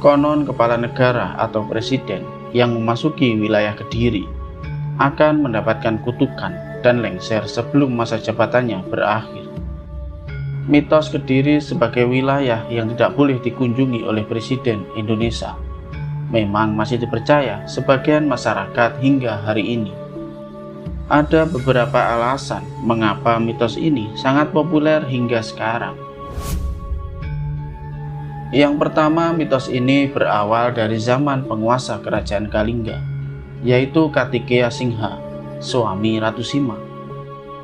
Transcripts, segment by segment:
Konon kepala negara atau presiden yang memasuki wilayah Kediri akan mendapatkan kutukan dan lengser sebelum masa jabatannya berakhir. Mitos Kediri sebagai wilayah yang tidak boleh dikunjungi oleh Presiden Indonesia memang masih dipercaya sebagian masyarakat hingga hari ini. Ada beberapa alasan mengapa mitos ini sangat populer hingga sekarang. Yang pertama, mitos ini berawal dari zaman penguasa kerajaan Kalingga, yaitu Kartikeya Singha, suami Ratu Sima.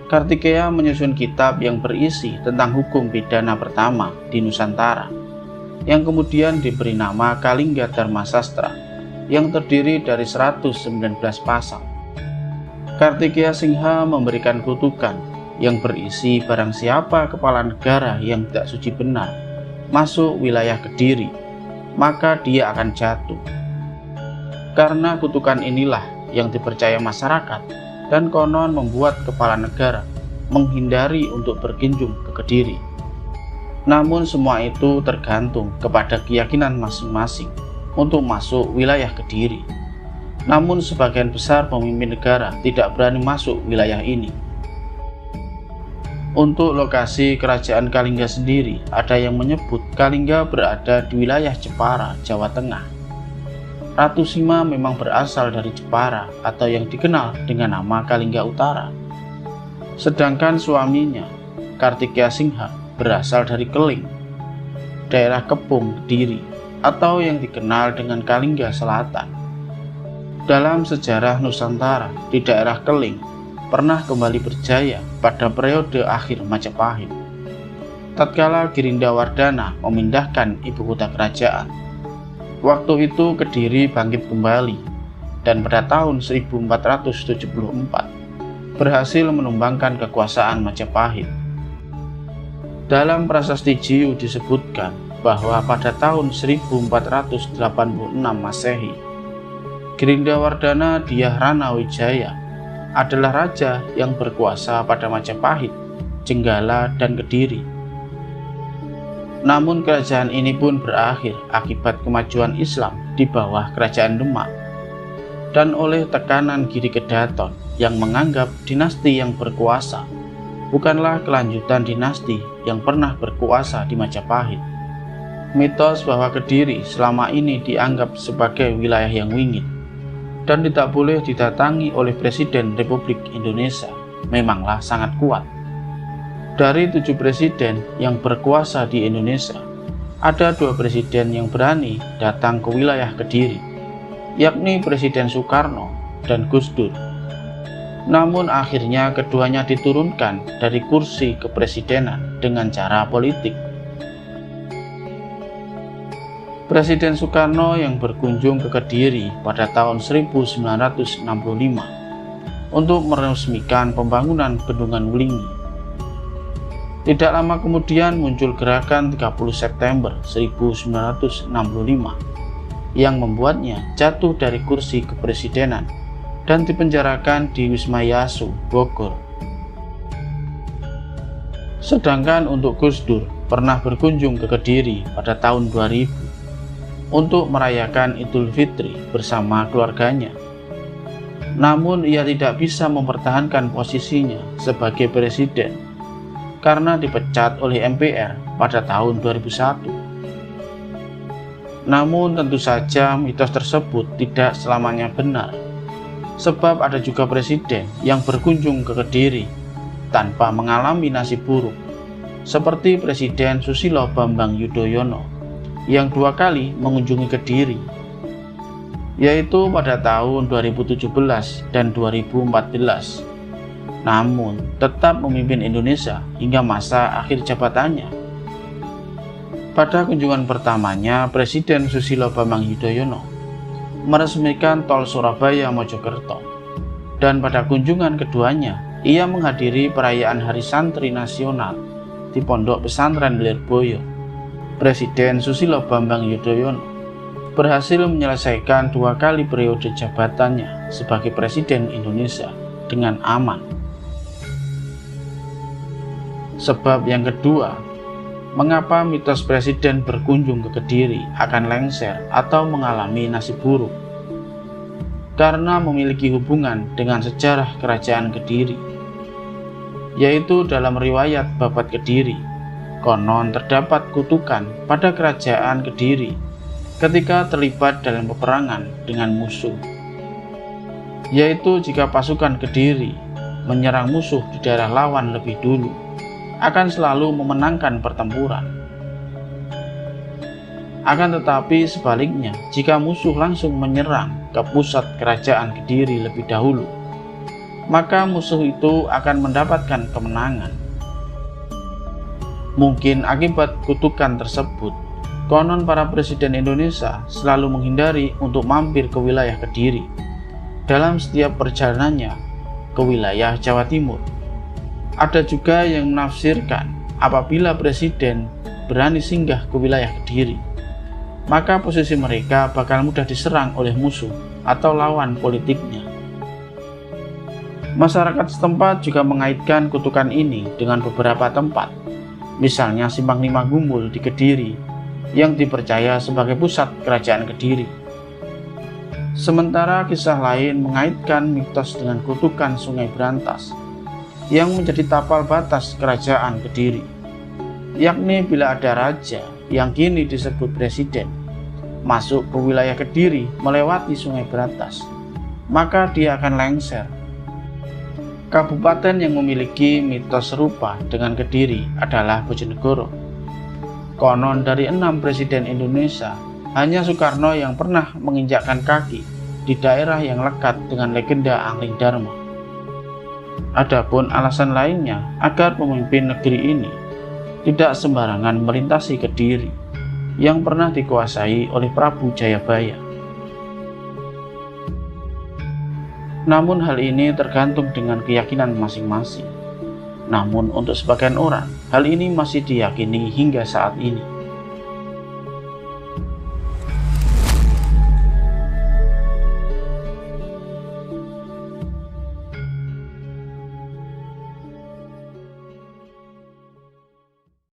Kartikeya menyusun kitab yang berisi tentang hukum pidana pertama di Nusantara, yang kemudian diberi nama Kalingga Dharma Sastra, yang terdiri dari 119 pasal. Kartikeya Singha memberikan kutukan yang berisi barang siapa kepala negara yang tidak suci benar masuk wilayah Kediri, maka dia akan jatuh. Karena kutukan inilah yang dipercaya masyarakat dan konon membuat kepala negara menghindari untuk berkunjung ke Kediri. Namun semua itu tergantung kepada keyakinan masing-masing untuk masuk wilayah Kediri. Namun sebagian besar pemimpin negara tidak berani masuk wilayah ini. Untuk lokasi kerajaan Kalingga sendiri, ada yang menyebut Kalingga berada di wilayah Jepara, Jawa Tengah. Ratu Sima memang berasal dari Jepara atau yang dikenal dengan nama Kalingga Utara. Sedangkan suaminya, Kartikeya Singha, berasal dari Keling, daerah Kepung, Kediri, atau yang dikenal dengan Kalingga Selatan. Dalam sejarah Nusantara, di daerah Keling pernah kembali berjaya pada periode akhir Majapahit, tatkala Girindawardana memindahkan ibu kota kerajaan. Waktu itu Kediri bangkit kembali, dan pada tahun 1474 berhasil menumbangkan kekuasaan Majapahit. Dalam prasasti Jiyu disebutkan bahwa pada tahun 1486 Masehi, Girindawardana Dyah Rana Wijaya adalah raja yang berkuasa pada Majapahit, Jenggala, dan Kediri. Namun kerajaan ini pun berakhir akibat kemajuan Islam di bawah kerajaan Demak dan oleh tekanan Giri Kedaton yang menganggap dinasti yang berkuasa bukanlah kelanjutan dinasti yang pernah berkuasa di Majapahit. Mitos bahwa Kediri selama ini dianggap sebagai wilayah yang wingit dan tidak boleh didatangi oleh Presiden Republik Indonesia memanglah sangat kuat. Dari 7 presiden yang berkuasa di Indonesia, ada 2 presiden yang berani datang ke wilayah Kediri, yakni Presiden Soekarno dan Gus Dur. Namun akhirnya keduanya diturunkan dari kursi kepresidenan dengan cara politik. Presiden Soekarno yang berkunjung ke Kediri pada tahun 1965 untuk meresmikan pembangunan Bendungan Wulingi. Tidak lama kemudian muncul gerakan 30 September 1965 yang membuatnya jatuh dari kursi kepresidenan dan dipenjarakan di Wisma Yasu, Bogor. Sedangkan untuk Gus Dur pernah berkunjung ke Kediri pada tahun 2000 untuk merayakan Idul Fitri bersama keluarganya. Namun ia tidak bisa mempertahankan posisinya sebagai presiden karena dipecat oleh MPR pada tahun 2001. Namun tentu saja mitos tersebut tidak selamanya benar, sebab ada juga presiden yang berkunjung ke Kediri tanpa mengalami nasib buruk, seperti Presiden Susilo Bambang Yudhoyono yang 2 kali mengunjungi Kediri, yaitu pada tahun 2017 dan 2014. Namun tetap memimpin Indonesia hingga masa akhir jabatannya. Pada kunjungan pertamanya, Presiden Susilo Bambang Yudhoyono meresmikan tol Surabaya-Mojokerto, dan pada kunjungan keduanya ia menghadiri perayaan Hari Santri Nasional di Pondok Pesantren Lirboyo. Presiden Susilo Bambang Yudhoyono berhasil menyelesaikan 2 kali periode jabatannya sebagai Presiden Indonesia dengan aman. Sebab yang kedua, mengapa mitos presiden berkunjung ke Kediri akan lengser atau mengalami nasib buruk? Karena memiliki hubungan dengan sejarah kerajaan Kediri, yaitu dalam riwayat Babat Kediri, konon terdapat kutukan pada kerajaan Kediri ketika terlibat dalam peperangan dengan musuh, yaitu jika pasukan Kediri menyerang musuh di daerah lawan lebih dulu, akan selalu memenangkan pertempuran. Akan tetapi sebaliknya, jika musuh langsung menyerang ke pusat kerajaan Kediri lebih dahulu, maka musuh itu akan mendapatkan kemenangan. Mungkin akibat kutukan tersebut, konon para presiden Indonesia selalu menghindari untuk mampir ke wilayah Kediri dalam setiap perjalanannya ke wilayah Jawa Timur. Ada juga yang menafsirkan apabila presiden berani singgah ke wilayah Kediri, maka posisi mereka bakal mudah diserang oleh musuh atau lawan politiknya. Masyarakat setempat juga mengaitkan kutukan ini dengan beberapa tempat, misalnya Simpang Lima Gumbul di Kediri yang dipercaya sebagai pusat kerajaan Kediri. Sementara kisah lain mengaitkan mitos dengan kutukan Sungai Brantas yang menjadi tapal batas kerajaan Kediri, yakni bila ada raja yang kini disebut presiden masuk ke wilayah Kediri melewati Sungai Brantas, maka dia akan lengser. Kabupaten yang memiliki mitos serupa dengan Kediri adalah Bojonegoro. Konon dari 6 presiden Indonesia, hanya Soekarno yang pernah menginjakkan kaki di daerah yang lekat dengan legenda Angling Darma. Adapun alasan lainnya agar pemimpin negeri ini tidak sembarangan melintasi Kediri yang pernah dikuasai oleh Prabu Jayabaya. Namun hal ini tergantung dengan keyakinan masing-masing. Namun untuk sebagian orang, hal ini masih diyakini hingga saat ini.